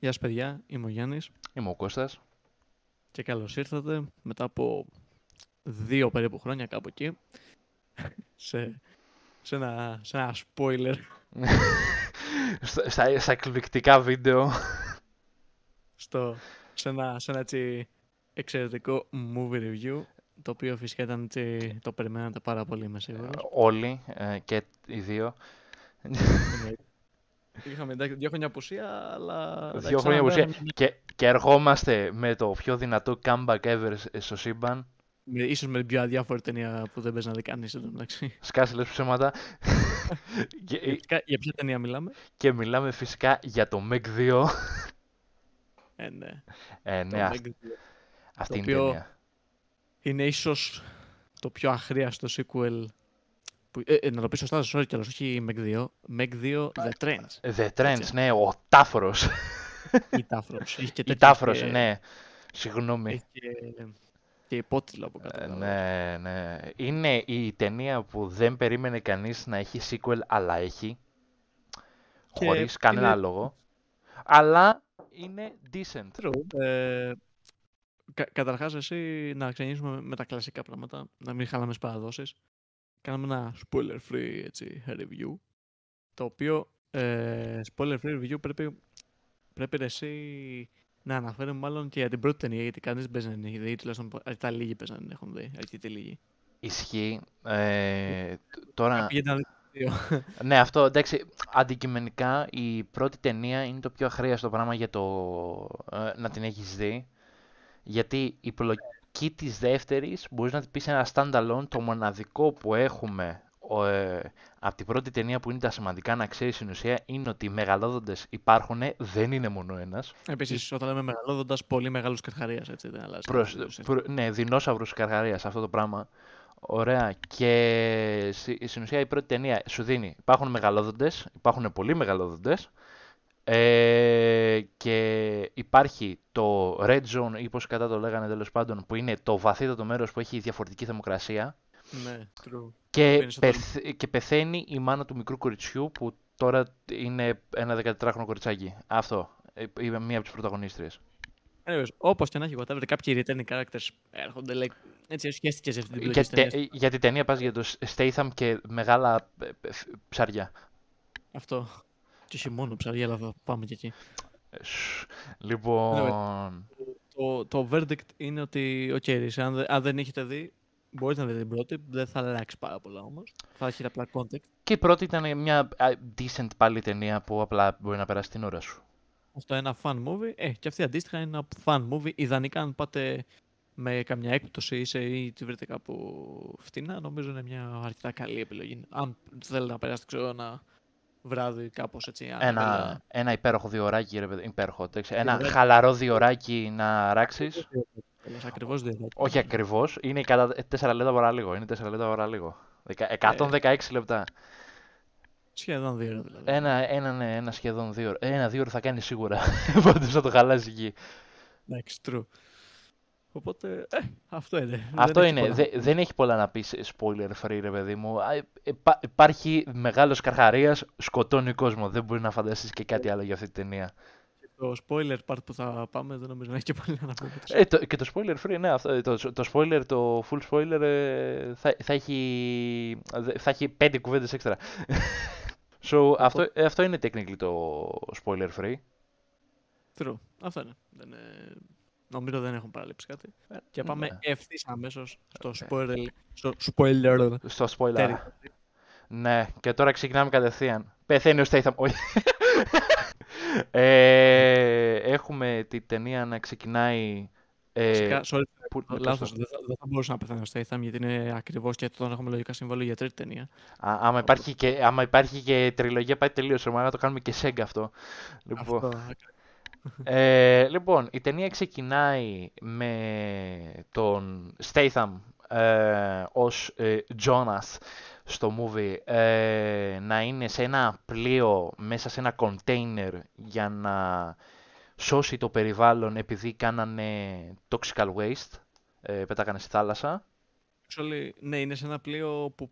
Γεια σας παιδιά, είμαι ο Γιάννης Είμαι ο Κώστας. και καλώς ήρθατε μετά από 2 περίπου χρόνια κάπου εκεί σε ένα spoiler Στα εκπληκτικά βίντεο. σε ένα έτσι εξαιρετικό movie review, το οποίο φυσικά ήταν έτσι, το περιμένατε πάρα πολύ, είμαι σίγουρος. Όλοι και οι δύο. Εννοείται. Είχαμε εντάξει, 2 χρόνια απουσία, αλλά εντάξει, 2 χρόνια ουσία. ξαναπέρασαμε Και ερχόμαστε με το πιο δυνατό comeback ever στο σύμπαν. ίσως με την πιο αδιάφορη ταινία που δεν παίζει να δει κανείς εδώ μεταξύ. Σκάσει λες ψέματα. Για ποια ταινία μιλάμε? Και μιλάμε φυσικά για το Meg 2. Ναι, το Ναι, Meg 2, αυτή το είναι η οποίο ταινία. είναι ίσως το πιο αχρίαστο sequel που, να το πει σωστά, sorry κιόλας, όχι Meg 2, Meg 2 The Trench. The Trench, Έτσι. ναι, ο Τάφρος. Η Τάφρος. Έχει και Η τέτοιο, Τάφρος, ναι. Συγγνώμη. έχει και υπότιτλο από κάτω. Ναι, ναι. Είναι η ταινία που δεν περίμενε κανείς να έχει sequel, αλλά έχει. Και Χωρίς κανένα είναι λόγο. Αλλά είναι decent. true. Καταρχάς, εσύ να ξεκινήσουμε με τα κλασικά πράγματα, να μην χαλάμε τις παραδόσεις. Κάναμε ένα spoiler-free έτσι, review, το οποίο spoiler-free review πρέπει εσύ να αναφέρουμε μάλλον και για την πρώτη ταινία, γιατί κανείς δεν παίζει να έχει δει, τουλάχιστον αρκετά λίγοι παίζει να έχουν δει, αρκετοί λίγοι. Ισχύει. Τώρα, Πήγαινε να δει δύο. ναι, αυτό εντάξει, αντικειμενικά η πρώτη ταινία είναι το πιο αχρίαστο πράγμα για το να την έχεις δει. Γιατί η πλοκή της δεύτερης μπορείς να την πεις ένα standalone, το μοναδικό που έχουμε από την πρώτη ταινία που είναι τα σημαντικά να ξέρεις στην ουσία είναι ότι οι μεγαλόδοντες υπάρχουν, δεν είναι μόνο ένας. Επίσης, όταν λέμε μεγαλόδοντας, πολύ μεγάλους καρχαρίας, έτσι, δεν αλλάζει κάτι. Ναι, δεινόσαυρους καρχαρίας αυτό το πράγμα. Ωραία. Και στην ουσία η πρώτη ταινία σου δίνει υπάρχουν μεγαλόδοντες, υπάρχουν πολύ μεγαλόδοντες και υπάρχει το Red Zone ή πώς κατά το λέγανε τέλος πάντων που είναι το βαθύτατο μέρος που έχει διαφορετική θερμοκρασία Ναι, true. και πεθαίνει η μάνα του μικρού κοριτσιού που τώρα είναι ένα 14χρονο κοριτσάκι. Αυτό. Είμαι μία από τις πρωταγωνίστριες. Anyways, όπως και να έχει, whatever, κάποιοι returning characters έρχονται, like, έτσι σχέστηκε σε αυτή την πλοκή της ταινίας. Για την ταινία πας για το Statham και μεγάλα ψάρια. Αυτό. Και όχι μόνο ψάρια, αλλά θα πάμε και εκεί. Λοιπόν... Το verdict είναι ότι, ok, αν δεν έχετε δει, μπορείτε να δείτε την πρώτη, δεν θα αλλάξει πάρα πολλά όμως. Θα έχει απλά context. Και η πρώτη ήταν μια decent πάλι ταινία που απλά μπορεί να περάσει την ώρα σου. Αυτό ένα fun movie. Και αυτή αντίστοιχα είναι ένα fun movie. Ιδανικά αν πάτε με καμιά έκπτωση ή τη βρείτε κάπου φτηνά, νομίζω είναι μια αρκετά καλή επιλογή. Αν θέλετε να περάσετε, ξέρω, ένα βράδυ κάπως έτσι. Ένα υπέροχο διωράκι, ρε παιδί. Υπέροχο. Ένα χαλαρό διωράκι να ράξεις. Ακριβώς διωράκι. Όχι ακριβώς. Είναι κατά 4 λεπτά παραλίγο. Είναι 4 λεπτά παραλίγο. 116 λεπτά. Σχεδόν 2 ώρες δηλαδή. Ένα σχεδόν 2 ώρες. 1-2 ώρες θα κάνει σίγουρα. Πάντως θα το χαλάσει εκεί. Εντάξει, true. Οπότε, αυτό είναι. Αυτό είναι. Δεν έχει πολλά να πεις spoiler free, ρε παιδί μου. Υπάρχει μεγάλος καρχαρίας, σκοτώνει κόσμο. Δεν μπορεί να φανταστείς και κάτι άλλο για αυτή την ταινία. Το spoiler part που θα πάμε δεν νομίζω να έχει και πολύ να πούμε. Και το spoiler free, ναι. Το spoiler, το full spoiler θα έχει 5 κουβέντες έξτρα. So, αυτό είναι technically το spoiler free. True. Αυτό είναι. Νομίζω δεν έχουν παραλείψει κάτι. Και πάμε ευθύς αμέσως στο spoiler. Στο spoiler. Ναι, και τώρα ξεκινάμε κατευθείαν. Πεθαίνει ο Statham. Όχι. Έχουμε τη ταινία να ξεκινάει. Sorry, λάθος. Δεν θα μπορούσε να πεθάνει ο Statham γιατί είναι ακριβώς και τον έχουμε λογικά συμβόλαιο για τρίτη ταινία. Άμα υπάρχει και τριλογία, πάει τελείως. Να το κάνουμε και Sega αυτό. Λοιπόν, η ταινία ξεκινάει με τον Statham ως Jonas στο movie να είναι σε ένα πλοίο μέσα σε ένα container για να σώσει το περιβάλλον επειδή κάνανε toxical waste, πέταγανε στη θάλασσα. Actually, ναι, είναι σε ένα πλοίο που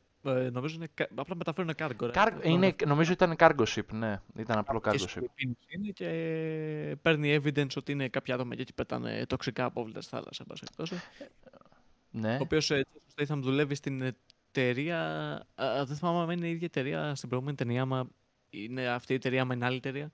Νομίζω είναι, απλά μεταφέρουν cargo. Νομίζω ήταν cargo ship, ναι. Ήταν απλό cargo Και ship. Φιλιππίνες είναι και παίρνει evidence ότι είναι κάποια άτομα εκεί και πετάνε τοξικά απόβλητα στη θάλασσα, εν πάση περιπτώσει. Ναι. Ο οποίος θα δουλεύει στην εταιρεία. Δεν θυμάμαι αν είναι η ίδια εταιρεία στην προηγούμενη ταινία, άμα είναι αυτή η εταιρεία με άλλη εταιρεία.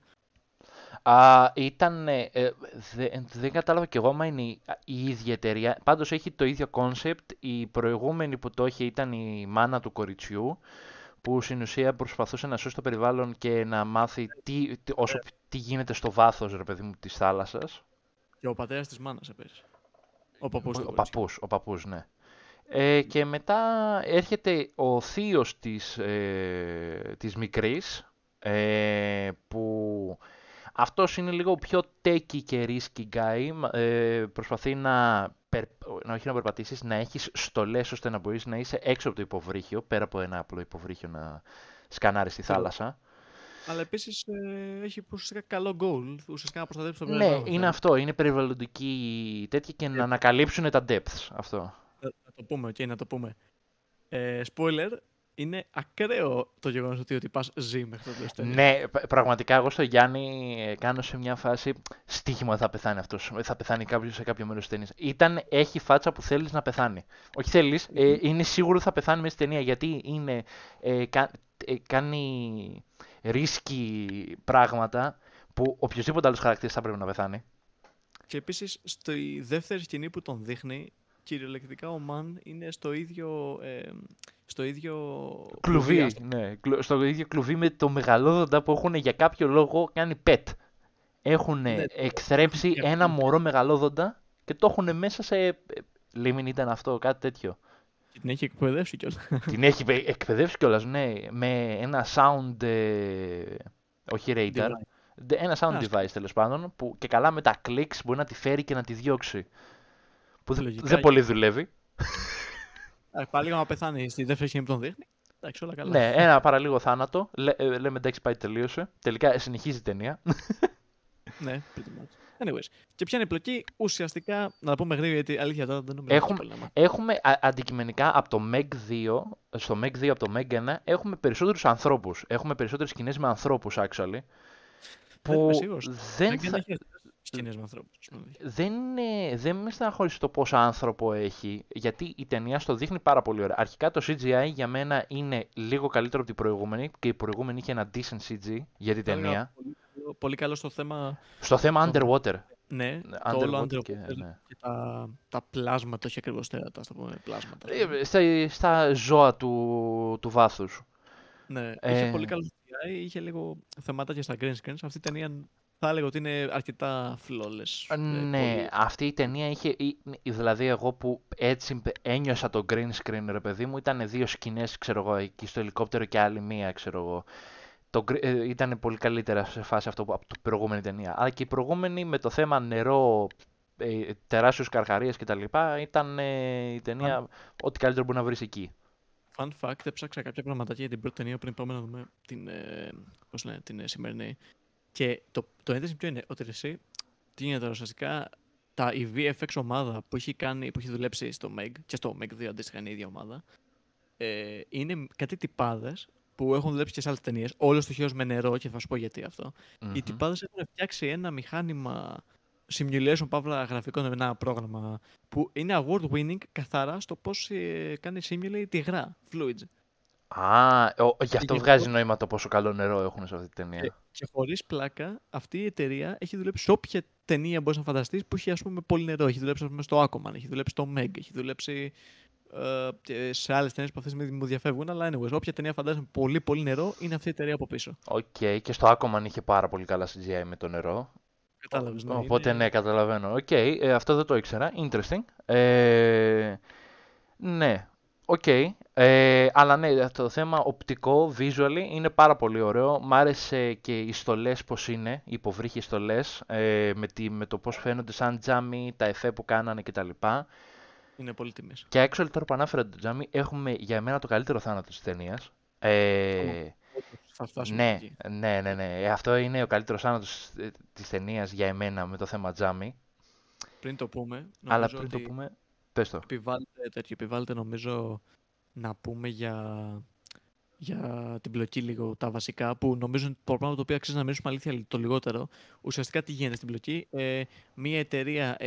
Δεν κατάλαβα κι εγώ άμα είναι η ίδια εταιρεία. Πάντως έχει το ίδιο concept. Η προηγούμενη που το είχε ήταν η μάνα του κοριτσιού, που στην ουσία προσπαθούσε να σώσει το περιβάλλον και να μάθει τι γίνεται στο βάθος, ρε παιδί μου, της θάλασσας. Και ο πατέρας της μάνας επίσης. Ο παππούς, ναι. Και μετά έρχεται ο θείος της μικρής, που αυτός είναι λίγο πιο techy και risky guy. Προσπαθεί όχι να περπατήσεις, να έχεις στολές ώστε να μπορείς να είσαι έξω από το υποβρύχιο, πέρα από ένα απλό υποβρύχιο να σκανάρεις τη θάλασσα. Αλλά επίσης έχει ουσιαστικά καλό goal, ουσιαστικά να προστατεύσει το περιβάλλον. Ναι, είναι αυτό, είναι περιβαλλοντική τέτοια και να ανακαλύψουν τα depths, αυτό. Να το πούμε. Spoiler, είναι ακραίο το γεγονός ότι ο τυπάς ζει μέχρι το τέλος ταινίας. Ναι, πραγματικά εγώ στο Γιάννη κάνω σε μια φάση στοίχημα θα πεθάνει αυτός, θα πεθάνει κάποιος σε κάποιο μέρος της ταινίας. Έχει φάτσα που θέλεις να πεθάνει. Όχι θέλεις, είναι σίγουρο θα πεθάνει μέσα στη ταινία, γιατί κάνει ρίσκι πράγματα που οποιοδήποτε άλλος χαρακτήρας θα πρέπει να πεθάνει. Και επίσης στη δεύτερη σκηνή που τον δείχνει, κυριολεκτικά ο Μαν είναι στο ίδιο κλουβί. Ναι, στο ίδιο κλουβί με το μεγαλόδοντα που έχουν για κάποιο λόγο κάνει pet. Έχουν εκθρέψει ένα μωρό μεγαλόδοντα και το έχουν μέσα σε. Λίμιν ήταν αυτό, κάτι τέτοιο. Και την έχει εκπαιδεύσει κιόλας. Την έχει εκπαιδεύσει κιόλας, ναι, με ένα sound. Όχι radar. Ένα sound device τέλος πάντων, που και καλά με τα clicks μπορεί να τη φέρει και να τη διώξει. Που δεν πολύ δουλεύει. Πάλι λίγο να πεθάνει στη δεύτερη σκηνή που τον δείχνει. Εντάξει, όλα καλά. Ναι, ένα παραλίγο θάνατο. Λέμε εντάξει, πάει, τελείωσε. Τελικά συνεχίζει η ταινία. Ναι, pretty much. Anyways. Και ποια είναι η πλοκή, ουσιαστικά, να πούμε γρήγορα, γιατί αλήθεια τώρα δεν νομίζω. Έχουμε αντικειμενικά από το Meg 2, στο Meg 2 από το Meg 1, έχουμε περισσότερους ανθρώπους. Έχουμε περισσότερες σκηνές με ανθρώπους, actually. Που δεν θα. Σκηνές με ανθρώπους. Δεν με στεναχώρησε το πόσο άνθρωπο έχει, γιατί η ταινία στο δείχνει πάρα πολύ ωραία. Αρχικά το CGI για μένα είναι λίγο καλύτερο από την προηγούμενη, και η προηγούμενη είχε ένα decent CG για την ταινία. Πολύ καλό στο θέμα. Στο θέμα underwater. Ναι, underwater και τα πλάσματα, όχι ακριβώς θέατα, στα πούμε, πλάσματα. Στα ζώα του βάθους. Ναι, είχε πολύ καλό CGI, είχε λίγο θεματάκια στα green screens. Αυτή η ταινία θα έλεγα ότι είναι αρκετά flawless. Ναι, αυτή η ταινία είχε, δηλαδή εγώ που έτσι ένιωσα το green screen, ρε παιδί μου, ήταν δύο σκηνές, ξέρω εγώ, εκεί στο ελικόπτερο και άλλη μία, ξέρω εγώ. Ήταν πολύ καλύτερα σε φάση αυτό από την προηγούμενη ταινία. Αλλά και η προηγούμενη με το θέμα νερό, τεράστιους καρχαρίες κτλ. Ήταν η ταινία ό,τι καλύτερο μπορεί να βρεις εκεί. Fun fact, έψαξα κάποια πραγματάκια για την πρώτη ταινία πριν πάμε να δούμε την σημερινή. Και το ένταση ποιο είναι, ότι εσύ, τι γίνεται τώρα, ουσιαστικά η VFX ομάδα που έχει δουλέψει στο Meg, και στο Meg 2 αντίστοιχα είναι η ίδια ομάδα, είναι κάτι τυπάδες που έχουν δουλέψει και σε άλλες ταινίες, όλο το χείος με νερό, και θα σου πω γιατί αυτό. Οι τυπάδες έχουν φτιάξει ένα μηχάνημα simulation, παύλα γραφικών, ένα πρόγραμμα που είναι award-winning καθαρά στο πώς κάνει simulate υγρά, fluids. Γι' αυτό βγάζει νόημα το πόσο καλό νερό έχουν σε αυτή τη ταινία. Και χωρίς πλάκα, αυτή η εταιρεία έχει δουλέψει σε όποια ταινία μπορείς να φανταστείς που έχει, ας πούμε, πολύ νερό. Έχει δουλέψει, ας πούμε, στο Aquaman, έχει δουλέψει στο Meg, έχει δουλέψει σε άλλες ταινίες που αυτές μου διαφεύγουν. Αλλά anyways, όποια ταινία φαντάζεσαι με πολύ πολύ νερό, είναι αυτή η εταιρεία από πίσω. Και στο Aquaman είχε πάρα πολύ καλά CGI με το νερό. Κατάλαβες, ναι. Οπότε ναι, καταλαβαίνω. Αυτό δεν το ήξερα. Interesting. Ναι. Αλλά ναι, το θέμα οπτικό, visually, είναι πάρα πολύ ωραίο. Μ' άρεσε και οι στολές πώς είναι, οι υποβρύχιες στολές, με το πώς φαίνονται σαν τζάμι, τα εφέ που κάνανε κτλ. Είναι πολύ τιμές. Και actually τώρα που ανάφερα το τζάμι, έχουμε για μένα το καλύτερο θάνατο της ταινίας. Θα φτάσουμε εκεί. Ναι. Αυτό είναι ο καλύτερος θάνατος της ταινίας για εμένα με το θέμα τζάμι. Πριν το πούμε, το πούμε, πες το. Επιβάλλεται νομίζω να πούμε για την πλοκή λίγο τα βασικά, που νομίζω είναι το πράγμα το οποίο αξίζει να μιλήσουμε αλήθεια το λιγότερο. Ουσιαστικά τι γίνεται στην πλοκή. Μια εταιρεία,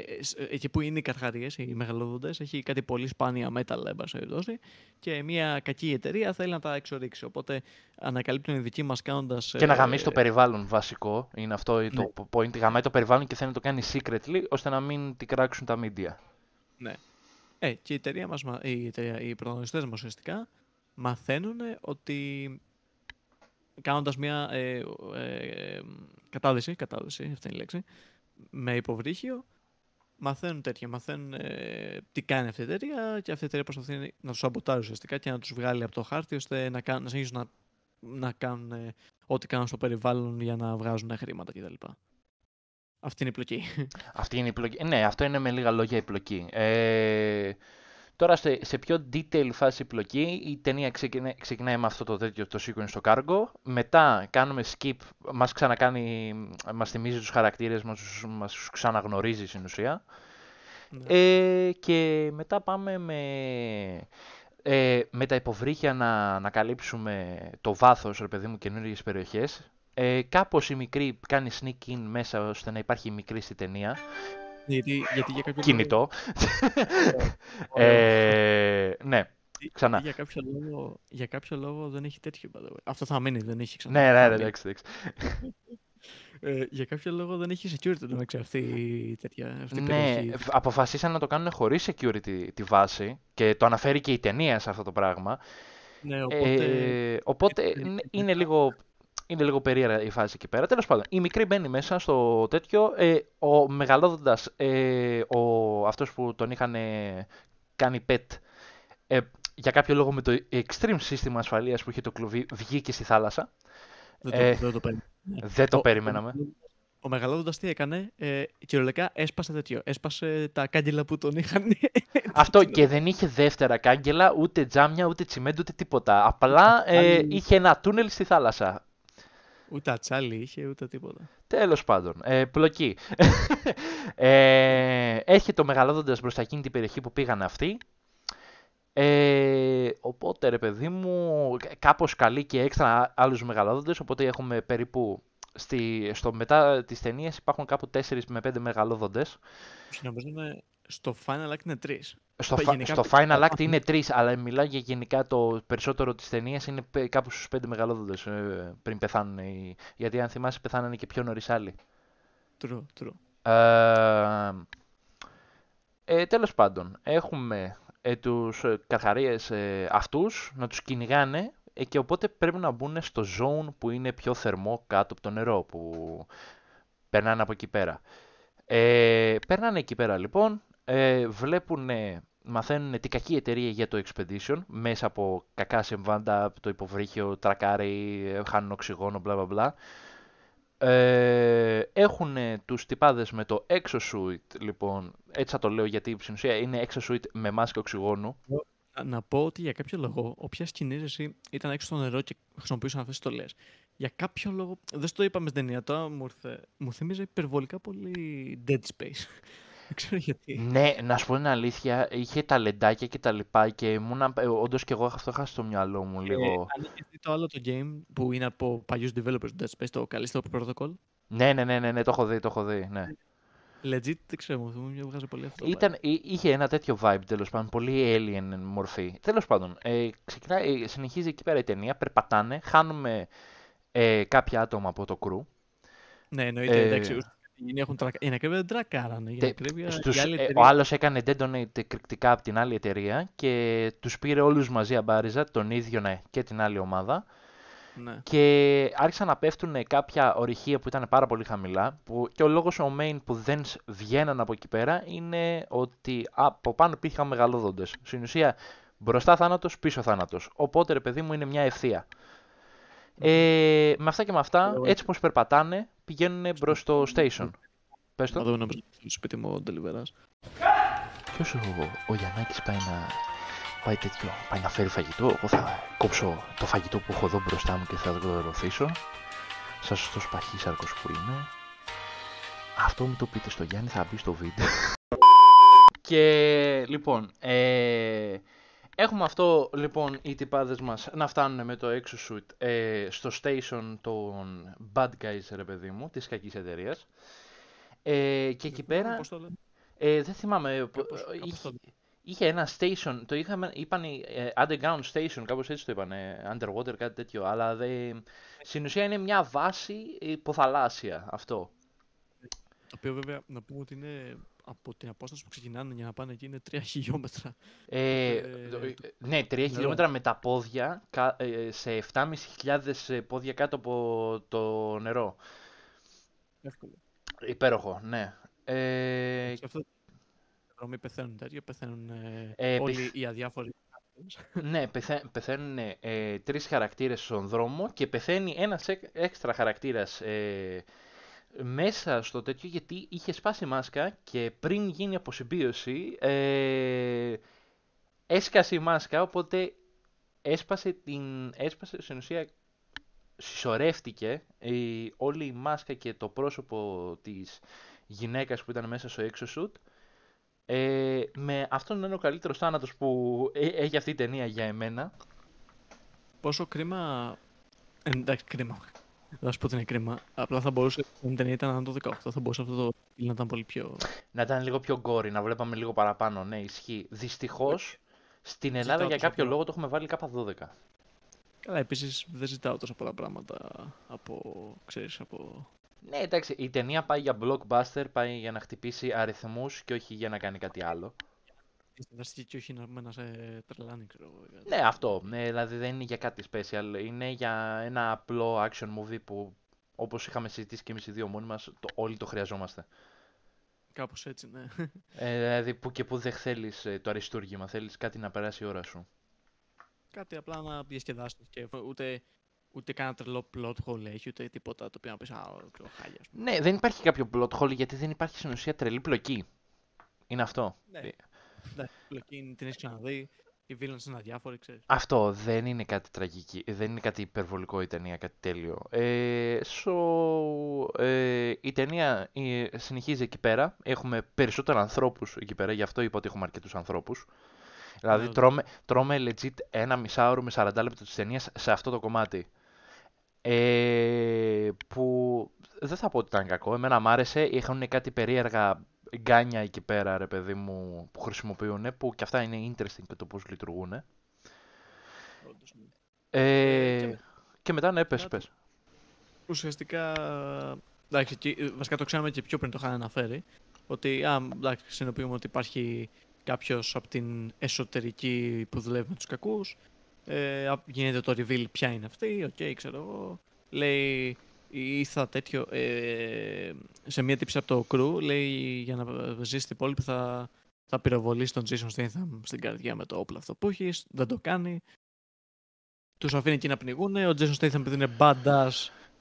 εκεί που είναι οι καρχαρίες, οι μεγαλόδοντες, έχει κάτι πολύ σπάνια metal, εν πάση περιπτώσει, και μια κακή εταιρεία θέλει να τα εξορίξει. Οπότε ανακαλύπτουν οι δικοί μας κάνοντας. Και να γαμίσει το περιβάλλον βασικό. Είναι αυτό Ναι. το point. Γαμάει το περιβάλλον και θέλει να το κάνει secretly, ώστε να μην την κράξουν τα media. Ναι. Και η εταιρεία μας, οι πρωταγωνιστές μας ουσιαστικά, μαθαίνουν ότι κάνοντας μια κατάδυση, αυτή είναι η λέξη, με υποβρύχιο, μαθαίνουν τι κάνει αυτή η εταιρεία, και αυτή η εταιρεία προσπαθεί να τους σαμποτάρει ουσιαστικά και να τους βγάλει από το χάρτη, ώστε να συνεχίσουν να κάνουν ό,τι κάνουν στο περιβάλλον για να βγάζουν χρήματα κτλ. Αυτή είναι η πλοκή. Αυτή είναι η πλοκή. Ναι, αυτό είναι με λίγα λόγια η πλοκή. Τώρα σε πιο detail φάση η πλοκή, η ταινία ξεκινάει με αυτό το τέτοιο το sequence στο cargo. Μετά κάνουμε skip, μας θυμίζει τους χαρακτήρες, μας ξαναγνωρίζει στην ουσία. Ναι. Και μετά πάμε με τα υποβρύχια να καλύψουμε το βάθος, ρε παιδί μου, καινούργιες περιοχές. Κάπως η μικρή κάνει sneak in μέσα, ώστε να υπάρχει η μικρή στη ταινία. Γιατί για κάποιο κινητό. Ναι, ξανά. Για κάποιο λόγο δεν έχει τέτοιο. Αυτό θα μείνει, δεν έχει ξανά. Ναι, εντάξει. Για κάποιο λόγο δεν έχει security το αυτή η περιοχή. Ναι, αποφασίσαν να το κάνουν χωρίς security τη βάση και το αναφέρει και η ταινία σε αυτό το πράγμα. Ναι, οπότε είναι λίγο περίεργα η φάση εκεί πέρα. Τέλος πάντων, η μικρή μπαίνει μέσα στο τέτοιο. Ο μεγαλόδοντας, αυτός που τον είχαν κάνει pet, για κάποιο λόγο με το extreme σύστημα ασφαλείας που είχε το κλουβί, βγήκε στη θάλασσα. Δεν το περιμέναμε. Ο μεγαλόδοντας τι έκανε, κυριολεκτικά έσπασε τα κάγκελα που τον είχαν. Αυτό, και δεν είχε δεύτερα κάγκελα, ούτε τζάμια, ούτε τσιμέντο, ούτε τίποτα. Απλά είχε ένα τούνελ στη θάλασσα. Ούτε ατσάλι είχε, ούτε τίποτα. Τέλος πάντων, πλοκή. Έρχεται ο μεγαλόδοντας μπροστά εκείνη την περιοχή που πήγαν αυτοί. Οπότε, ρε παιδί μου, κάπως καλεί και έξτρα άλλους μεγαλόδοντες. Οπότε έχουμε περίπου στο μετά τις ταινίες υπάρχουν κάπου 4 με 5 μεγαλόδοντες. Νομίζω στο Final Act είναι 3. Στο Final Act είναι 3, αλλά μιλάω για γενικά το περισσότερο της ταινίας είναι κάπου στους 5 μεγαλόδοντες πριν πεθάνουν. Γιατί αν θυμάσαι πεθάνανε και πιο νωρίς άλλοι. True. Τέλος πάντων, έχουμε τους καρχαρίες αυτούς να τους κυνηγάνε και οπότε πρέπει να μπουν στο zone που είναι πιο θερμό κάτω από το νερό, που περνάνε από εκεί πέρα. Περνάνε εκεί πέρα λοιπόν, μαθαίνουν την κακή εταιρεία για το Expedition μέσα από κακά συμβάντα, το υποβρύχιο, τρακάρι, χάνουν οξυγόνο, μπλα μπλα. Έχουν τους τυπάδες με το exosuit, λοιπόν, έτσι θα το λέω γιατί στην ουσία είναι exosuit με μάσκα οξυγόνου. Να πω ότι για κάποιο λόγο, όποια σκηνή εσύ ήταν έξω στο νερό και χρησιμοποιούσαν αυτές τις στολές, για κάποιο λόγο, δεν στο είπαμε στην ταινία, τώρα μου θύμιζε υπερβολικά πολύ Dead Space. Δεν ξέρω γιατί. Ναι, να σου πω την αλήθεια, είχε τα λεντάκια και τα λοιπά και όντως και εγώ αυτό είχα στο μυαλό μου λίγο. Αν έχεις δει το άλλο το game που είναι από παλιούς developers του Dead Space, το Callisto Protocol. Ναι, το έχω δει, ναι. Legit, δεν ξέρω, μου βγάζει πολύ αυτό. Είχε ένα τέτοιο vibe, τέλος πάντων, πολύ alien μορφή. Τέλος πάντων, συνεχίζει εκεί πέρα η ταινία, περπατάνε, χάνουμε κάποια άτομα από το crew. Ναι, εννοείται, εντάξει. Είναι ακρίβεια δεν τρακάρανε. Ο άλλος έκανε detonate εκρηκτικά από την άλλη εταιρεία και τους πήρε όλους μαζί αμπάριζα, τον ίδιο και την άλλη ομάδα. Ναι. Και άρχισαν να πέφτουν κάποια ορυχεία που ήταν πάρα πολύ χαμηλά. Και ο λόγος ο main που δεν βγαίναν από εκεί πέρα είναι ότι από πάνω υπήρχαν μεγαλόδοντες. Στην ουσία μπροστά θάνατος, πίσω θάνατος. Οπότε, ρε παιδί μου, είναι μια ευθεία. Με αυτά και με αυτά, έτσι πως περπατάνε, πηγαίνουν προς το station. Πες το. Θα δω να μπει στο σπίτι μου ο Ντελιβεράς. Ποιος ο Γιαννάκης πάει να φέρει φαγητό? Εγώ θα κόψω το φαγητό που έχω εδώ μπροστά μου και θα το ρωθήσω. Σαν σωστός παχύσαρκος που είναι. Αυτό μου το πείτε στο Γιάννη, θα μπει στο βίντεο. Και λοιπόν, Έχουμε αυτό λοιπόν οι τυπάδες μας να φτάνουν με το exosuit στο station των bad guys, ρε παιδί μου, της κακής εταιρείας. Και εκεί πέρα, Πώς το λένε. δεν θυμάμαι, Κάπως το είχε, λένε. είχε ένα station, το είπαν underground station, κάπως έτσι το είπαν, underwater, κάτι τέτοιο, αλλά στην ουσία είναι μια βάση υποθαλάσσια αυτό. Το οποίο βέβαια να πούμε ότι είναι από την απόσταση που ξεκινάνε για να πάνε εκεί είναι 3 χιλιόμετρα. Ναι, 3 χιλιόμετρα με τα πόδια σε 7.500 πόδια κάτω από το νερό. Εύκολο. Υπέροχο, ναι. Σε αυτό το δρόμο πεθαίνουν τέτοια, πεθαίνουν Ε, όλοι οι αδιάφοροι. Ναι, πεθαίνουν 3 χαρακτήρες στον δρόμο και πεθαίνει ένας έξτρα χαρακτήρας μέσα στο τέτοιο, γιατί είχε σπάσει μάσκα και πριν γίνει αποσυμπίωση έσκασε η μάσκα, οπότε έσπασε στην ουσία, συσσωρεύτηκε όλη η μάσκα και το πρόσωπο της γυναίκας που ήταν μέσα στο exosuit. Με αυτόν είναι ο καλύτερος θάνατος που έχει αυτή η ταινία για εμένα. Πόσο κρίμα. Εντάξει, κρίμα. Δεν θα σου πω ότι είναι κρίμα. Απλά θα μπορούσε. Η ταινία ήταν το 18, θα μπορούσε αυτό το να ήταν πολύ πιο. Να ήταν λίγο πιο γκόρι, να βλέπαμε λίγο παραπάνω. Ναι, ισχύει. Δυστυχώς στην Ελλάδα για κάποιο λόγο το έχουμε βάλει κάπα 12. Καλά, επίσης δεν ζητάω τόσα πολλά πράγματα από. Ξέρεις, από. Ναι, εντάξει, η ταινία πάει για blockbuster, πάει για να χτυπήσει αριθμούς και όχι για να κάνει κάτι άλλο. Και όχι να σε τρελάνει, ξέρω εγώ. Ναι, αυτό. Ναι, δηλαδή δεν είναι για κάτι special. Είναι για ένα απλό action movie που, όπως είχαμε συζητήσει και εμείς οι δύο μόνοι μας, όλοι το χρειαζόμαστε. Κάπως έτσι, ναι. Δηλαδή που και που δεν θέλεις το αριστούργημα, θέλεις κάτι να περάσει η ώρα σου. Κάτι απλά να διασκεδάσεις και ούτε κανένα τρελό plot hole έχει, ούτε τίποτα το οποίο να πεις ξέρω, χάλια, ας πούμε. Ναι, δεν υπάρχει κάποιο plot hole γιατί δεν υπάρχει στην ουσία τρελή πλοκή. Είναι αυτό. Ναι. Εντάξει, πλοκή την έχεις ξαναδεί, οι villains είναι αδιάφοροι, ξέρεις. Αυτό δεν είναι κάτι τραγική, δεν είναι κάτι υπερβολικό η ταινία, κάτι τέλειο. Η ταινία συνεχίζει εκεί πέρα. Έχουμε περισσότερους ανθρώπους εκεί πέρα, γι' αυτό είπα ότι έχουμε αρκετούς ανθρώπους. Δηλαδή τρώμε legit 1,5 ώρα με 40 λεπτά της ταινίας σε αυτό το κομμάτι. Που δεν θα πω ότι ήταν κακό, εμένα μ' άρεσε, είχαν κάτι περίεργα γκάνια εκεί πέρα, ρε παιδί μου, που χρησιμοποιούν, που και αυτά είναι interesting και το πώς λειτουργούν. Όντως, ναι. Και μετά, ναι, πες. Ουσιαστικά, εντάξει, βασικά το ξέραμε και πιο πριν το είχαν αναφέρει, ότι εντάξει, συνειδητοποιούμε ότι υπάρχει κάποιος από την εσωτερική που δουλεύει με τους κακούς, γίνεται το reveal ποια είναι αυτή, ξέρω εγώ, λέει ήρθα τέτοιο, σε μία τύψη από το crew, λέει για να ζήσει την πόλη που θα πυροβολήσει τον Jason Statham στην καρδιά με το όπλο αυτό που έχεις, δεν το κάνει. Τους αφήνει εκεί να πνιγούνε, ο Jason Statham επειδή είναι badass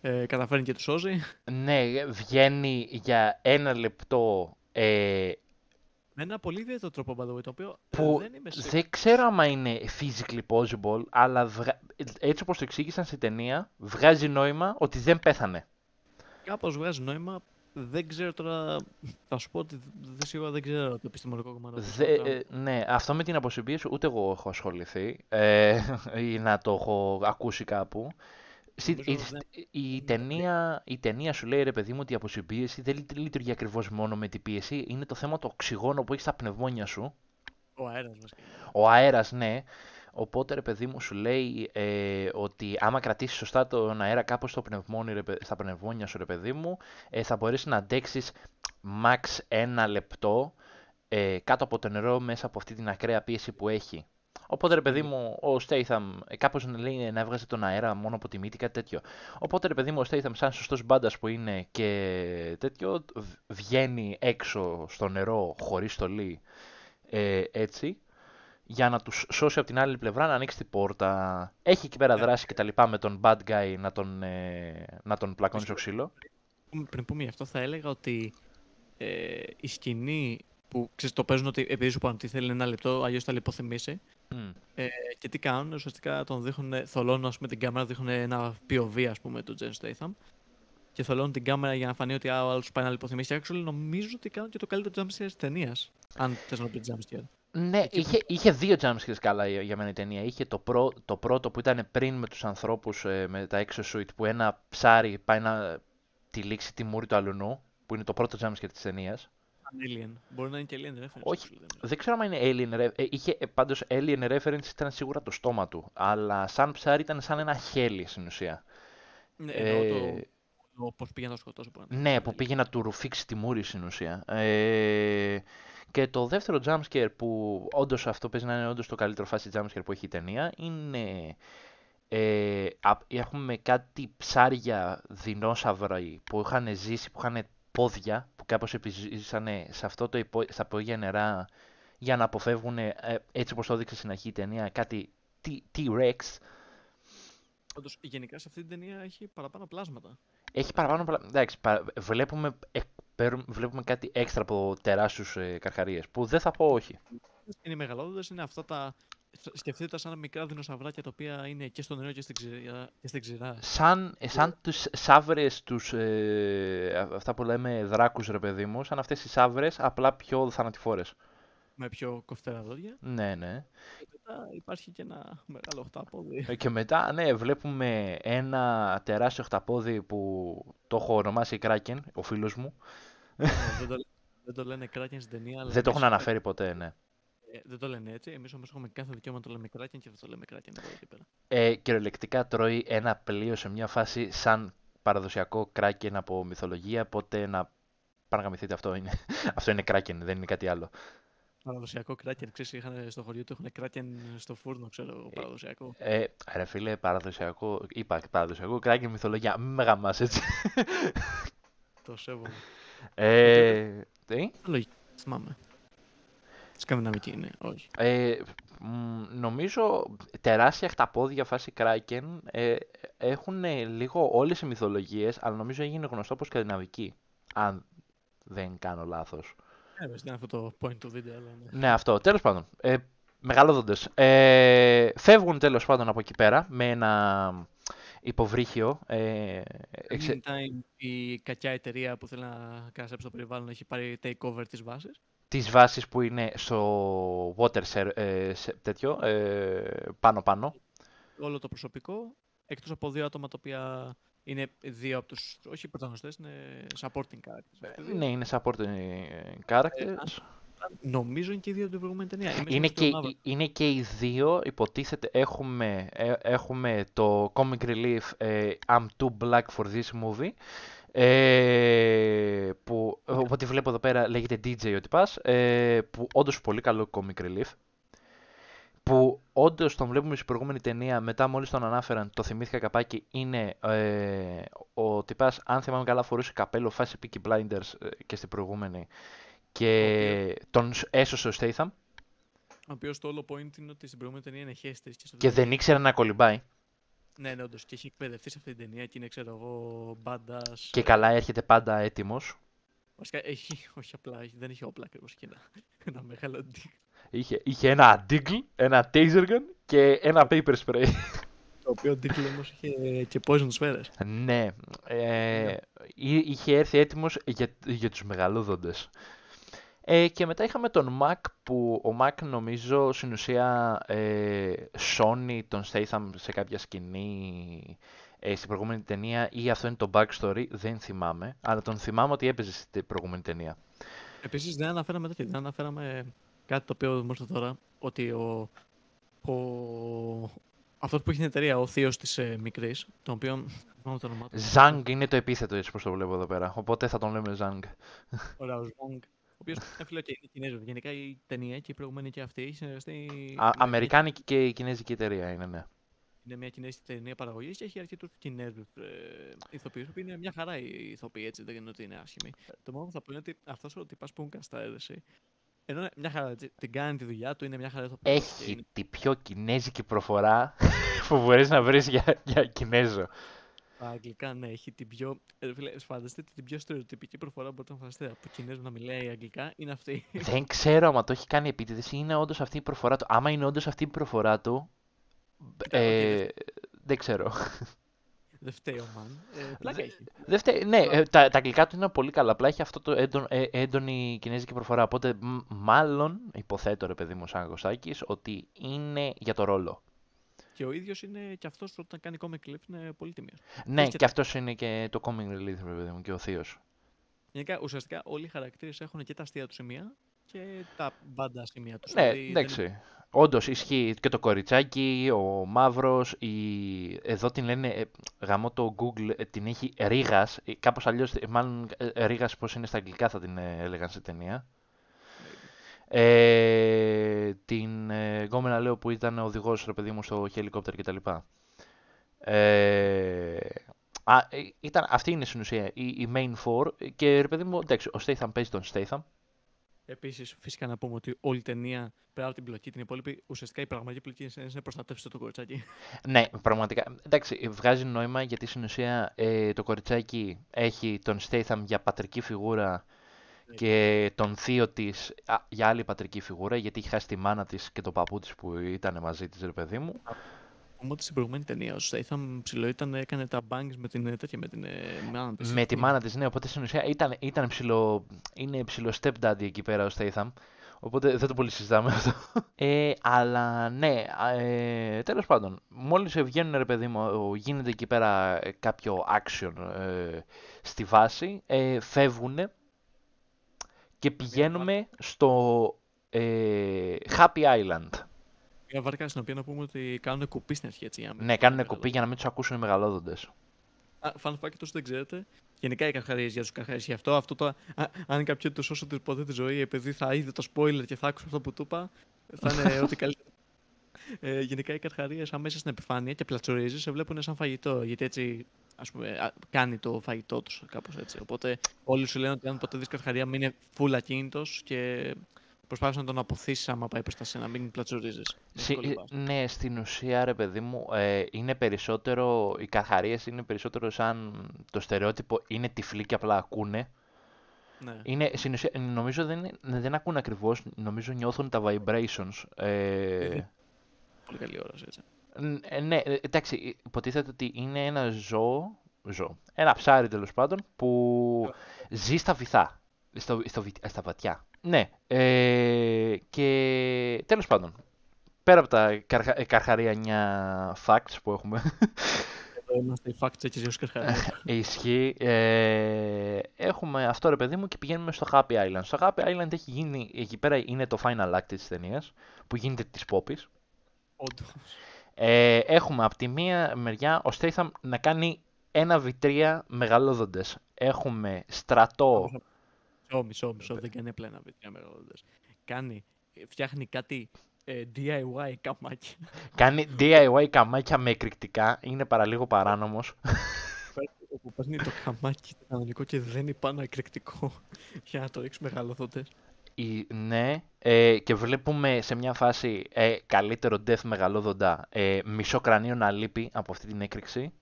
καταφέρνει και τους σώζει. Ναι, βγαίνει για 1 λεπτό Με ένα πολύ ιδιαίτερο τρόπο, by the way, το οποίο που δεν είμαι σίγουρος. δεν ξέρω άμα είναι physically possible, αλλά έτσι όπως το εξήγησαν στην ταινία, βγάζει νόημα ότι δεν πέθανε. Κάπως βγάζει νόημα. Δεν ξέρω τώρα. Θα σου πω ότι σίγουρα δεν ξέρω το επιστημονικό κομμάτι. Ναι, αυτό με την αποσυμπίεση ούτε εγώ έχω ασχοληθεί ή να το έχω ακούσει κάπου. Η ταινία σου λέει, ρε παιδί μου, ότι η αποσυμπίεση δεν λειτουργεί ακριβώς μόνο με την πίεση, είναι το θέμα το οξυγόνο που έχει στα πνευμόνια σου. Ο αέρας βασικά. Ο αέρας, ναι. Οπότε, ρε παιδί μου, σου λέει ότι άμα κρατήσεις σωστά τον αέρα κάπως στα πνευμόνια σου, ρε παιδί μου, θα μπορέσει να αντέξεις max 1 λεπτό κάτω από το νερό μέσα από αυτή την ακραία πίεση που έχει. Οπότε, ρε παιδί μου, ο Statham κάπως λέει να έβγαζε τον αέρα μόνο από τη μύτη, κάτι τέτοιο. Οπότε, ρε παιδί μου, ο Statham, σαν σωστός μπάντας που είναι και τέτοιο, βγαίνει έξω στο νερό χωρίς στολή, έτσι, για να τους σώσει από την άλλη πλευρά, να ανοίξει την πόρτα. Έχει εκεί πέρα δράση και τα λοιπά με τον bad guy να τον πλακώνει στο ξύλο. Πριν πούμε γι' αυτό, θα έλεγα ότι η σκηνή που ξέρεις, το παίζουν ότι επειδή σου πάνε ότι θέλει 1 λεπτό, αλλιώς θα λιποθυμήσει. Και τι κάνουν, ουσιαστικά τον δείχνουν, θολώνουν ας πούμε, την κάμερα, δείχνουν ένα POV ας πούμε του Jason Statham και θολώνουν την κάμερα για να φανεί ότι ο άλλος πάει να λιποθυμήσει. Actually, νομίζω ότι κάνουν και το καλύτερο jumpscare της ταινίας. Αν θες να πει jumpscare. Ναι, Εκεί που είχε δύο jumpscares καλά για μένα η ταινία. Είχε το πρώτο που ήταν πριν με τους ανθρώπους με τα exosuit, που ένα ψάρι πάει να τυλίξει τη μούρη του αλουνού, που είναι το πρώτο jumpscare της ταινίας. ήταν Alien. Μπορεί να είναι και Alien reference, Όχι, actually, δεν δεν ξέρω. ξέρω αν είναι alien reference. Είχε πάντως alien reference, ήταν σίγουρα το στόμα του. Αλλά σαν ψάρι ήταν σαν ένα χέλι στην ουσία. Ναι, εννοώ Ε, το πώς πήγε να το σκοτώσει, μπορεί να ήταν ναι, σαν που Alien. πήγε να του ρουφήξει τη μούρη στην ουσία. Και το δεύτερο jumpscare που όντως αυτό παίζει να είναι όντως το καλύτερο φάση jumpscare που έχει η ταινία είναι έχουμε κάτι ψάρια δεινόσαυροι που είχαν ζήσει, που είχαν πόδια, που κάπως επιζήσανε σε αυτό στα υπόγεια νερά για να αποφεύγουν, έτσι όπως το έδειξε στην αρχή η ταινία, κάτι T-Rex. Όντως, γενικά σε αυτή την ταινία έχει παραπάνω πλάσματα. Έχει Ε, παραπάνω. Εντάξει, βλέπουμε κάτι έξτρα από τεράστιους καρχαρίες, που δεν θα πω όχι. Είναι μεγαλώδες, είναι αυτά τα. Σκεφτείτε τα σαν μικρά δεινοσαυράκια τα οποία είναι και στο νερό και στην ξηρά. Σαν τους σαύρες, αυτά που λέμε δράκους ρε παιδί μου, σαν αυτές οι σαύρες, απλά πιο θανατηφόρες. Με πιο κοφτερά δόντια. Ναι, ναι. Και μετά υπάρχει και ένα μεγάλο οχτάποδι. Και μετά, ναι, βλέπουμε ένα τεράστιο χταπόδι που το έχω ονομάσει Kraken, ο φίλος μου. Ναι, δεν το λένε Kraken στην ταινία, αλλά Δεν το εμείς έχουν αναφέρει ποτέ, ναι. δεν το λένε έτσι. Εμείς όμως έχουμε κάθε δικαίωμα να το λέμε Kraken και θα το λέμε Kraken εδώ και πέρα. Κυριολεκτικά τρώει ένα πλοίο σε μια φάση σαν παραδοσιακό Kraken από μυθολογία, οπότε να παραγαμηθείτε, αυτό είναι. Αυτό είναι Kraken, δεν είναι κάτι άλλο. Παραδοσιακό Kraken, ξέρεις, στο χωριό του έχουν Kraken στο φούρνο, ξέρω, παραδοσιακό. Ρε φίλε, παραδοσιακό, είπα παραδοσιακό Kraken μυθολογία, μην με γαμάς έτσι. Το σέβομαι. Τι? Λογική, θυμάμαι. Σκανδιναβική είναι, όχι. Νομίζω τεράστια χταπόδια φάση Kraken έχουν λίγο όλες οι μυθολογίες, αλλά νομίζω έγινε γνωστό από σκανδιναβική, αν δεν κάνω λάθος. Δεν είναι αυτό το point του βίντεο, αλλά ναι. Ναι, αυτό. Τέλος πάντων. Μεγαλόδοντες. Φεύγουν τέλος πάντων από εκεί πέρα με ένα υποβρύχιο. Meantime, η κακιά εταιρεία που θέλει να καταστρέψει το περιβάλλον έχει πάρει takeover τις βάσεις. Τις βάσεις που είναι στο water τέτοιο, πάνω-πάνω. Όλο το προσωπικό, εκτός από δύο άτομα τα οποία είναι δύο από τους, όχι πρωταγωνιστές, είναι supporting characters. Ναι, είναι supporting characters. Νομίζω είναι και οι δύο από την προηγούμενη ταινία. Είναι και οι δύο, υποτίθεται, έχουμε το comic relief I'm too black for this movie, που ό,τι βλέπω εδώ πέρα λέγεται DJ ο τυπάς, που όντως πολύ καλό comic relief, που όντως τον βλέπουμε στην προηγούμενη ταινία, μετά μόλις τον ανάφεραν, το θυμήθηκα καπάκι, είναι ο τυπάς, αν θυμάμαι καλά, φορούσε καπέλο φάση Peaky Blinders και στην προηγούμενη, και τον έσωσε ο Statham. Ο οποίος το όλο point είναι ότι στην προηγούμενη ταινία είναι χέστης. Και δεν ήξερε να κολυμπάει. Ναι, ναι, όντως. Και έχει εκπαιδευτεί σε αυτή την ταινία και είναι, ξέρω εγώ, badass. Και καλά έρχεται πάντα έτοιμος. Βασικά όχι απλά, δεν είχε όπλα ακριβώς. Είχε ένα μεγάλο ντύγκλ. Είχε ένα ντύγκλ, ένα taser gun και ένα paper spray. Το οποίο ντύγκλ όμως είχε και poison σφαίρες. Ναι, είχε έρθει έτοιμος για τους μεγαλούδοντες. Και μετά είχαμε τον Mac, που ο Mac νομίζω στην ουσία σώνει τον Statham σε κάποια σκηνή στην προηγούμενη ταινία, ή αυτό είναι το backstory, δεν θυμάμαι, αλλά τον θυμάμαι ότι έπαιζε στην προηγούμενη ταινία. Επίσης δεν αναφέραμε κάτι το οποίο δημόσια τώρα, ότι αυτός που έχει την εταιρεία, ο θείος της μικρής, τον οποίο δεν θυμάμαι το όνομά του. Zang είναι το επίθετο, έτσι πως το βλέπω εδώ πέρα, οπότε θα τον λέμε Zang. Ωραία, ο Zhang, ο οποίος έφυλε και είναι Κινέζος. Γενικά η ταινία και η προηγούμενη και αυτή έχει συνεργαστεί. Αμερικάνικη και κινέζικη εταιρεία είναι, ναι. Είναι μια κινέζικη ταινία παραγωγής και έχει αρκετούς Κινέζους ηθοποιούς, που είναι μια χαρά οι ηθοποιοί, έτσι, δεν είναι ότι είναι άσχημοι. Το μόνο που θα πω είναι ότι αυτός ο τυπάς που καστάρεσε, ενώ μια χαρά, έτσι, την κάνει τη δουλειά του, είναι μια χαρά ηθοποιός. Έχει την πιο κινέζικη προφορά που μπορείς να βρεις για Κινέζο. Τα αγγλικά, ναι, έχει την πιο. Φανταστείτε την πιο στερεοτυπική προφορά που μπορείτε να φανταστείτε από Κινέζο να μιλάει αγγλικά, είναι αυτή. Δεν ξέρω άμα το έχει κάνει επίτηδες ή είναι όντως αυτή η προφορά του. Άμα είναι όντως αυτή η προφορά του, δεν ξέρω. Δεν φταίει ο Μαν. Πλάκα έχει. Δεν φταίει. Ναι, τα αγγλικά του είναι πολύ καλά. Απλά έχει αυτό το έντονη κινέζικη προφορά. Οπότε, μάλλον, υποθέτω ρε παιδί μου, σαν Κωστάκης, ότι είναι για το ρόλο. Και ο ίδιος είναι και αυτός όταν κάνει comic relief είναι πολύ τιμίος. Ναι, και αυτός είναι και το comic relief, ρε παιδί μου, και ο θείος. Γενικά, ουσιαστικά όλοι οι χαρακτήρες έχουν και τα αστεία του σημεία και τα μπάντα σημεία τους. Ναι, Δηλαδή, εντάξει. Όντως ισχύει και το κοριτσάκι, ο μαύρος, εδώ την λένε γαμώ το Google, την έχει Ρίγας, κάπως αλλιώς, μάλλον Ρίγας πώς είναι στα αγγλικά θα την έλεγαν σε ταινία. Την γκόμενα λέω που ήταν ο οδηγός ρε παιδί μου στο χελικόπτερ κτλ. Αυτή είναι στην ουσία η main four και ρε παιδί μου, εντάξει, ο Statham παίζει τον Statham. Επίσης, φυσικά να πούμε ότι όλη η ταινία πέρα από την πλοκή την υπόλοιπη, ουσιαστικά η πραγματική πλοκή είναι να προστατεύσει το κοριτσάκι. Ναι, πραγματικά. Εντάξει, βγάζει νόημα γιατί στην ουσία το κοριτσάκι έχει τον Statham για πατρική φιγούρα και τον θείο της για άλλη πατρική φιγούρα γιατί έχει χάσει τη μάνα της και τον παππού της που ήταν μαζί της, ρε παιδί μου. Πούμε ότι στην προηγούμενη ταινία ο Statham έκανε τα bangs με την μάνα της. Με τη μάνα της, ναι, οπότε στην ουσία είναι ψηλό stepdaddy εκεί πέρα ο Statham. Οπότε δεν το πολύ συζητάμε αυτό. Αλλά ναι, τέλος πάντων, μόλις βγαίνουν ρε παιδί μου, γίνεται εκεί πέρα κάποιο action στη βάση, φεύγουν και πηγαίνουμε στο Happy Island. Μια βάρκα στην οποία να πούμε ότι κάνουν κουπί στην αρχή, έτσι. Ναι, κάνουν κουπί για να μην τους ακούσουν οι μεγαλόδοντες. Fun fact, όσο δεν ξέρετε, γενικά οι καρχαρίες για τους καρχαρίες γι' αυτό αν κάποιον του σώσω ποτέ τη ζωή, επειδή θα είδε το spoiler και θα άκουσε αυτό που του είπα, θα είναι ό,τι καλύτερο. Γενικά οι καρχαρίες αμέσως στην επιφάνεια και πλατσορίζει σε βλέπουν σαν φαγητό, γιατί έτσι ας πούμε, κάνει το φαγητό τους κάπως έτσι. Οπότε όλοι σου λένε ότι αν ποτέ δεις καρχαρία μην είναι full ακίνητος και προσπάθησε να τον αποθήσεις άμα πάει προς τα σένα, μην πλατσορίζεις. Ναι, στην ουσία ρε παιδί μου, είναι περισσότερο, οι καρχαρίες είναι περισσότερο σαν το στερεότυπο, είναι τυφλοί και απλά ακούνε. Ναι. Είναι, στην ουσία, νομίζω δεν ακούν ακριβώς, νομίζω νιώθουν τα vibrations. Πολύ καλή όραση, έτσι. Ναι, εντάξει, υποτίθεται ότι είναι ένα ζώο, ένα ψάρι τέλος πάντων, που ζει στα βυθά, στα βαθιά. Ναι, και τέλος πάντων, πέρα από τα καρχαριανιά facts που έχουμε. Εδώ είμαστε οι facts έτσι ως καρχαρίες. Ισχύει. Έχουμε αυτό ρε παιδί μου και πηγαίνουμε στο Happy Island. Στο Happy Island έχει γίνει, εκεί πέρα είναι το final act της ταινίας, που γίνεται της Πόπης. Όντως. Έχουμε από τη μία μεριά ο Statham να κάνει 1v3 μεγαλόδοντες. Έχουμε στρατό. Μισό, δεν κάνει απλά 1v3 μεγαλόδοντες. Φτιάχνει κάτι DIY καμάκια. Κάνει DIY καμάκια με εκρηκτικά. Είναι παραλίγο παράνομος. Όπου παίρνει το καμάκι το κανονικό και δένει πάνω εκρηκτικό για να το ρίξει μεγαλόδοντες. Ναι, και βλέπουμε σε μια φάση καλύτερο death μεγαλόδοντα, μισό κρανίο να λείπει από αυτή την έκρηξη.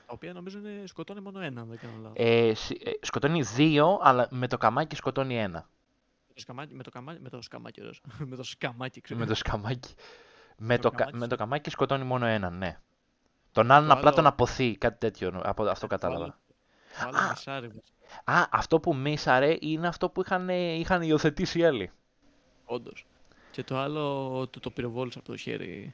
Τα οποία νομίζω σκοτώνει μόνο ένα, αν δεν κάνω λάθος. Σκοτώνει 2, αλλά με το καμάκι σκοτώνει 1. Με το σκαμάκι, ξέρω. Με το σκαμάκι. Με το καμάκι σκοτώνει μόνο 1, ναι. Τον άλλον απλά τον αποθεί, κάτι τέτοιο, από αυτό κατάλαβα. Αυτό που μίσαρε είναι αυτό που είχαν υιοθετήσει οι άλλοι. Όντως. Και το άλλο το πυροβόλησε από το χέρι.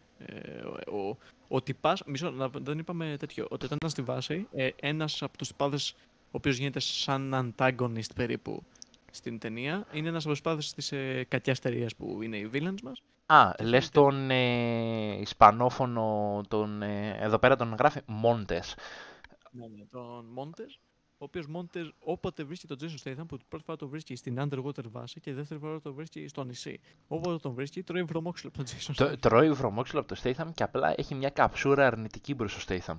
Ο τυπάς, δεν είπαμε τέτοιο, ότι όταν ήταν στη βάση, ένας από τους τυπάδες, ο οποίος γίνεται σαν antagonist περίπου στην ταινία, είναι ένας από τους τυπάδες της κακιάς εταιρείας που είναι οι villains μας. Λες τον ισπανόφωνο, εδώ πέρα τον γράφει Μόντες. Ναι, τον Μόντες. Ο οποίος Μόντες όποτε βρίσκει τον Jason Statham, που την πρώτη φορά το βρίσκει στην underwater βάση και δεύτερη φορά το βρίσκει στο νησί. Όποτε τον βρίσκει, τρώει βρωμόξυλο από τον Jason Statham. Τρώει βρωμόξυλο από τον Statham και απλά έχει μια καψούρα αρνητική προς τον Statham.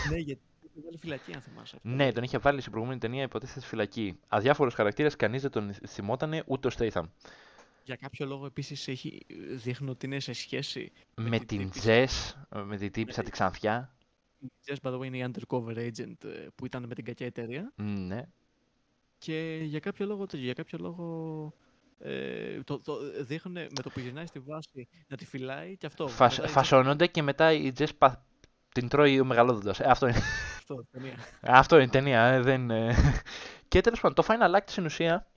Ναι, γιατί τον είχε βάλει φυλακή, αν θυμάσαι. Ναι, τον είχε βάλει στην προηγούμενη ταινία, υποτίθεται φυλακή. Αδιάφορος χαρακτήρας, κανείς δεν τον θυμότανε, ούτε ο Statham. Για κάποιο λόγο επίσης δείχνει ότι είναι σε σχέση με την Jess, με την τύπισσα τη Ξανθιά. Η Jess, by the way, είναι η undercover agent που ήταν με την κακιά εταιρεία. Ναι. Και για κάποιο λόγο το δείχνουν με το που γυρνάει στη βάση να τη φυλάει και αυτό. Φασώνονται και μετά η Jess την τρώει ο μεγαλόδοντας. Αυτό είναι. Αυτό, ταινία. Αυτό είναι ταινία. Δεν... Και τέλος πάντων, το Final Act στην ουσία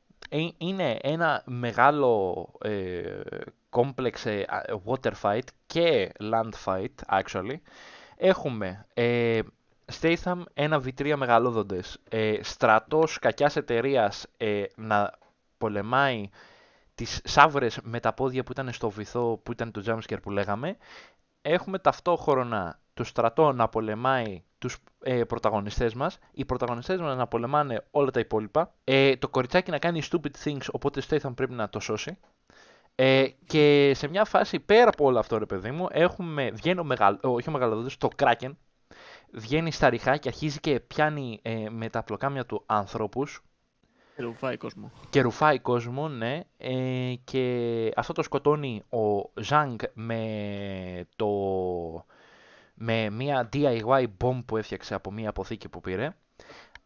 είναι ένα μεγάλο complex water fight και land fight, actually. Έχουμε Statham 1v3 μεγαλόδοντες, στρατός κακιάς εταιρείας να πολεμάει τις σαύρες με τα πόδια που ήταν στο βυθό, που ήταν το jumpscare που λέγαμε. Έχουμε ταυτόχρονα το στρατό να πολεμάει τους πρωταγωνιστές μας, οι πρωταγωνιστές μας να πολεμάνε όλα τα υπόλοιπα, το κοριτσάκι να κάνει stupid things, οπότε Statham πρέπει να το σώσει. Και σε μια φάση πέρα από όλο αυτό, ρε παιδί μου, βγαίνει όχι ο μεγαλοδόντος, το Kraken, βγαίνει στα ριχά και αρχίζει και πιάνει με τα πλοκάμια του ανθρώπους. Και ρουφάει κόσμο, ναι. Και αυτό το σκοτώνει ο Zhang με μια DIY bomb που έφτιαξε από μια αποθήκη που πήρε.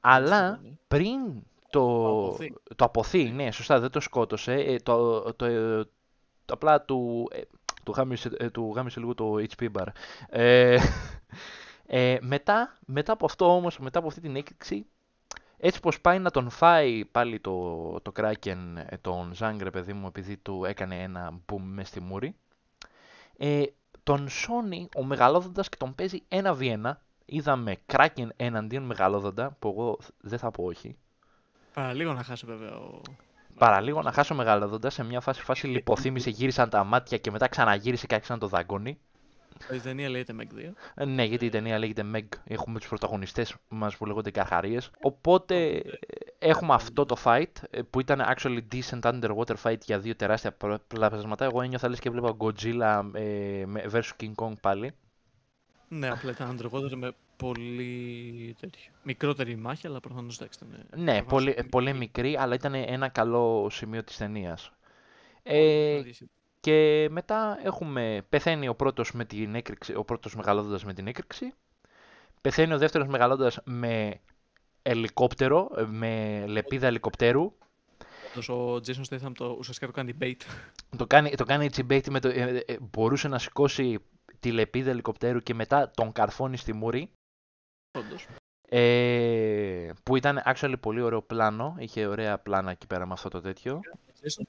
Αλλά πριν το αποθεί, ναι, σωστά, δεν το σκότωσε. Απλά του γάμισε λίγο το HP bar. Μετά από αυτό όμως, μετά από αυτή την έκρηξη, έτσι πως πάει να τον φάει πάλι το Kraken, τον Zhang, ρε παιδί μου, επειδή του έκανε ένα boom μες στη μούρη, τον σώνει ο μεγαλόδοντας και τον παίζει 1v1. Είδαμε Kraken εναντίον μεγαλόδοντα, που εγώ δεν θα πω όχι. Παραλίγο να χάσει βέβαια Παραλίγο να χάσει ο μεγαλόδοντας, σε μια φάση λιποθύμησε, γύρισαν τα μάτια και μετά ξαναγύρισε και άρχισαν να το δαγκώνει. Η ταινία λέγεται Meg 2. Ναι, γιατί η ταινία λέγεται Meg. Έχουμε τους πρωταγωνιστές μας που λέγονται καρχαρίες. Οπότε έχουμε αυτό το fight που ήταν actually decent underwater fight για δύο τεράστια πλάσματα. Εγώ ένιωθα λες και βλέπα Godzilla vs King Kong πάλι. Ναι, απλά ήταν underwater με πολύ μικρότερη μάχη, αλλά προφανώς εντάξει ήταν. Ναι, πολύ μικρή, αλλά ήταν ένα καλό σημείο της ταινίας. Και μετά πεθαίνει ο πρώτος με την έκρηξη, ο πρώτος μεγαλόδοντας με την έκρηξη. Πεθαίνει ο δεύτερος μεγαλόδοντας με ελικόπτερο, με λεπίδα ελικοπτέρου. Ο Jason Statham ουσιαστικά το κάνει bait. Το κάνει έτσι bait, μπορούσε να σηκώσει τη λεπίδα ελικοπτέρου και μετά τον καρφώνει στη μούρη. Όντως. Που ήταν actually πολύ ωραίο πλάνο, είχε ωραία πλάνα εκεί πέρα με αυτό το τέτοιο.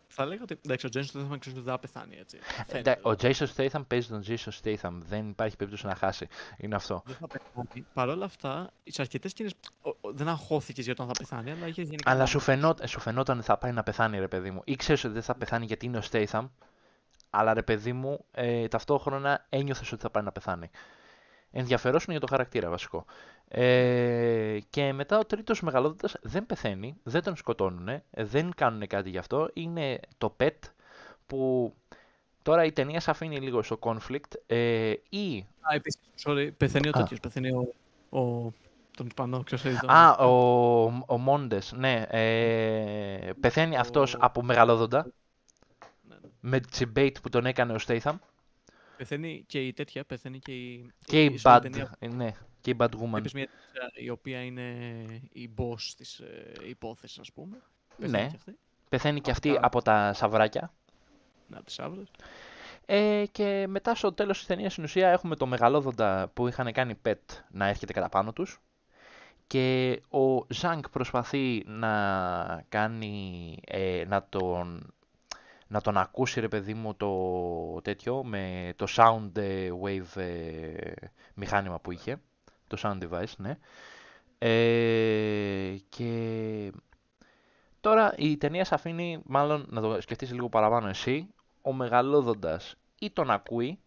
Θα λέγα ότι εντάξει, ο Jason Statham ξέρει ότι δεν θα πεθάνει έτσι. Ο Jason Statham παίζει τον Jason Statham, δεν υπάρχει περίπτωση να χάσει, είναι αυτό. Δεν θα πεθάνει. Παρ' όλα αυτά, σε αρκετές σκηνές δεν αγχώθηκες για το αν θα πεθάνει, αλλά είχε γενικά. Αλλά σου φαινόταν ότι θα πάει να πεθάνει, ρε παιδί μου. Ήξερες ότι δεν θα πεθάνει γιατί είναι ο Statham, αλλά ρε παιδί μου, ταυτόχρονα ένιωθες ότι θα πάει να πεθάνει. Ενδιαφερόσουν για το χαρακτήρα βασικό. Και μετά ο τρίτος μεγαλόδοντας δεν πεθαίνει, δεν τον σκοτώνουνε, δεν κάνουν κάτι γι' αυτό. Είναι το pet που τώρα η ταινία σε αφήνει λίγο στο conflict. Επίσης, πεθαίνει ο τέτοιος, πεθαίνει τον Ισπανό, ξέρεις. Ο Μόντες, ναι. Πεθαίνει αυτός από μεγαλόδοντα, ναι. με debate που τον έκανε ο Statham. Πεθαίνει και η τέτοια, πεθαίνει και η... Και η Bad, ναι, και η Bad Woman. Έπαιζε μια η οποία είναι η boss της υπόθεσης, ας πούμε. Ναι, πεθαίνει και αυτή από τα σαβράκια. Ναι, από τις σαύρες. Και μετά στο τέλος της ταινίας, στην ουσία, έχουμε το μεγαλόδοντα που είχαν κάνει pet να έρχεται κατά πάνω τους. Και ο Zhang προσπαθεί να κάνει, να τον ακούσει, ρε παιδί μου, το τέτοιο, με το sound wave μηχάνημα που είχε, το sound device, ναι. Και τώρα η ταινία σε αφήνει, μάλλον να το σκεφτείς λίγο παραπάνω εσύ, ο μεγαλόδοντας ή τον ακούει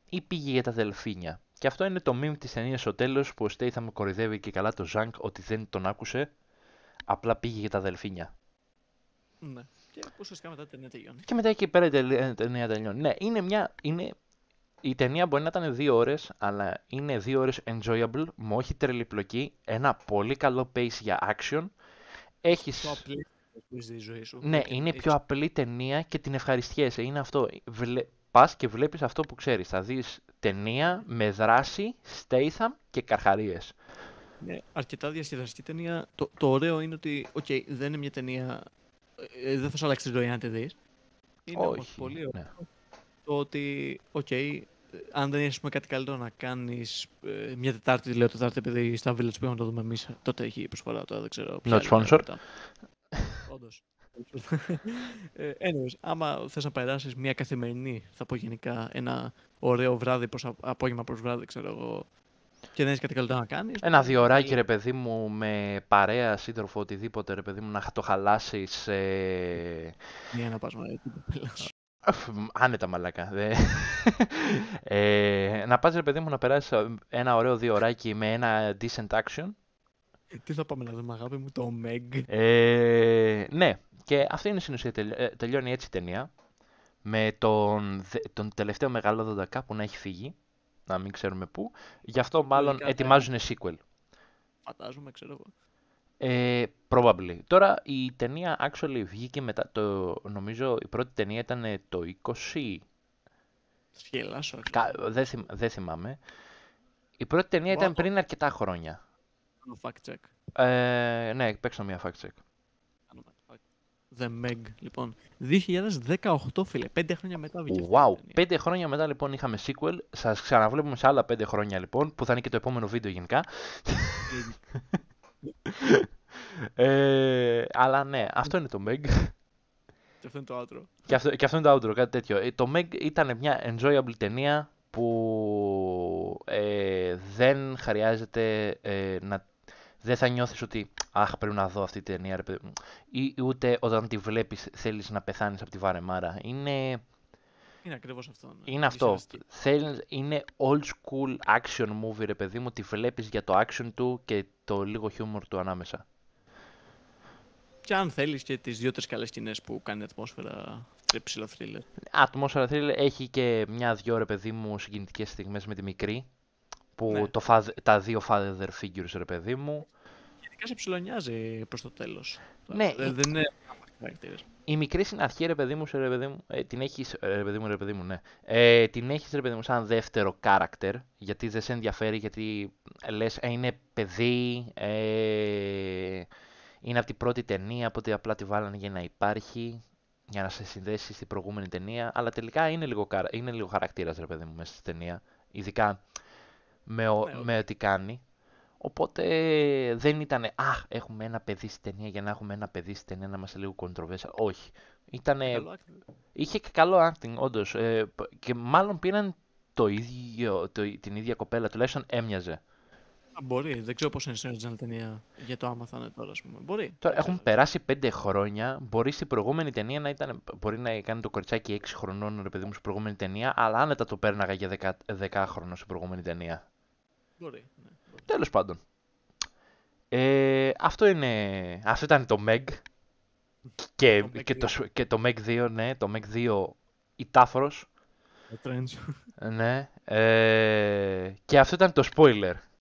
ή πήγε για τα δελφίνια. Και αυτό είναι το meme της ταινίας στο τέλος, που ο Statham κορυδεύει και καλά το Zhang ότι δεν τον άκουσε, απλά πήγε για τα δελφίνια. Ναι. Και ουσιαστικά μετά η ταινία τελειώνει. Και μετά εκεί πέρα η ταινία τελειώνει. Ναι, η ταινία μπορεί να ήταν 2 ώρες, αλλά είναι 2 ώρες enjoyable, με όχι τρελή πλοκή, ένα πολύ καλό pace για action. Έχεις... Πιο απλή στη ζωή σου. Ναι, είναι πιο απλή ταινία και την ευχαριστιέσαι. Είναι αυτό. Πας και βλέπεις αυτό που ξέρεις. Θα δεις ταινία με δράση, Statham και καρχαρίες. Ναι, αρκετά διασκεδαστική ταινία. Το ωραίο είναι ότι, δεν είναι μια ταινία. Δεν θα σου αλλάξει τη ζωή αν τη δεις. Είναι όμως πολύ ωραίο. Ναι. Το ότι, αν δεν έχει κάτι καλύτερο να κάνει μια Τετάρτη, λέω Τετάρτη, επειδή στα Village που να το δούμε εμεί, τότε έχει προσφορά. Τώρα δεν ξέρω. Not sponsor. Όντως. Anyways, άμα θες να περάσεις μια καθημερινή, θα πω γενικά, ένα ωραίο βράδυ απόγευμα προς βράδυ, ξέρω εγώ, και δεν έχεις κάτι καλύτερο να κάνεις. Ένα διωράκι, ρε παιδί μου, με παρέα, σύντροφο, οτιδήποτε, ρε παιδί μου, να το χαλάσεις. Μία να πας με την κοπέλα σου. Άνετα, μαλάκα. Να πας, ρε παιδί μου, να περάσεις ένα ωραίο διωράκι με ένα decent action. Τι θα πάμε να δούμε, αγάπη μου, το Meg. Ναι, και αυτή είναι στην ουσία. Τελειώνει έτσι η ταινία. Με τον τελευταίο μεγάλο δοντακά που να έχει φύγει. Να μην ξέρουμε πού. Γι' αυτό μάλλον ετοιμάζουν sequel. Φαντάζομαι, ξέρω εγώ. Probably. Τώρα η ταινία actually βγήκε μετά νομίζω η πρώτη ταινία ήταν το 20. Σχελάσω. Δεν θυμάμαι. Η πρώτη ταινία ήταν πριν αρκετά χρόνια. Fact check. Ναι, παίξω μια fact check. The Meg, λοιπόν. 2018, φίλε. 5 χρόνια μετά βγήκε. Wow, 5 χρόνια μετά λοιπόν είχαμε sequel. Σας ξαναβλέπουμε σε άλλα 5 χρόνια λοιπόν, που θα είναι και το επόμενο βίντεο γενικά. Αλλά ναι, αυτό είναι το Meg. Και αυτό είναι το outro. Και αυτό είναι το outro, κάτι τέτοιο. Το Meg ήταν μια enjoyable ταινία που δεν χρειάζεται δεν θα νιώθεις ότι αχ, πρέπει να δω αυτή τη ταινία, ρε παιδί μου. Ή ούτε όταν τη βλέπεις θέλεις να πεθάνεις από τη βαρεμάρα. Είναι ακριβώς αυτό. Ναι. Είναι αυτό. Είναι old school action movie, ρε παιδί μου. Τη βλέπεις για το action του και το λίγο humor του ανάμεσα. Και αν θέλεις και τις 2-3 καλές σκηνές που κάνει ατμόσφαιρα ψηλό thriller. Ατμόσφαιρα thriller έχει και μια-δυο, ρε παιδί μου, συγκινητικές στιγμές με τη μικρή. Που ναι. Τα δύο father figures, ρε παιδί μου. Γενικά σε ψιλονιάζει προς το τέλος. Ναι. Δεν είναι χαρακτήρες. Η μικρή στην αρχή, ρε παιδί μου, την έχεις, ρε παιδί μου, ναι. Την έχεις, ρε παιδί μου, σαν δεύτερο character, γιατί δεν σε ενδιαφέρει, γιατί λες, είναι παιδί, είναι από την πρώτη ταινία, οπότε απλά τη βάλανε για να υπάρχει, για να σε συνδέσει στην προηγούμενη ταινία, αλλά τελικά είναι λίγο χαρακτήρας, ρε παιδί μου, μέσα στη ταινία, ειδικά με ό,τι κάνει. Οπότε δεν ήταν, έχουμε ένα παιδί στην ταινία για να έχουμε ένα παιδί στην ταινία να είμαστε λίγο controversial. Όχι. Είχε και καλό acting, όντως. Και μάλλον πήραν την ίδια κοπέλα, τουλάχιστον έμοιαζε. Μπορεί, δεν ξέρω πώς είναι στην original ταινία για το άμα θα είναι τώρα, ας πούμε. Μπορεί. Τώρα έχουν περάσει 5 χρόνια. Μπορεί στην προηγούμενη ταινία να ήταν. Μπορεί να κάνει το κοριτσάκι 6 χρονών, ρε παιδί μου, στην προηγούμενη ταινία, αλλά άνετα το πέρναγα για 10 χρονών στην προηγούμενη ταινία. Μπορεί. Ναι. Τέλος πάντων. Αυτό ήταν το Meg. Και το Meg 2, ναι, το Meg 2 η Τάφρος. Το τρέντσο. Ναι. Και αυτό ήταν το spoiler.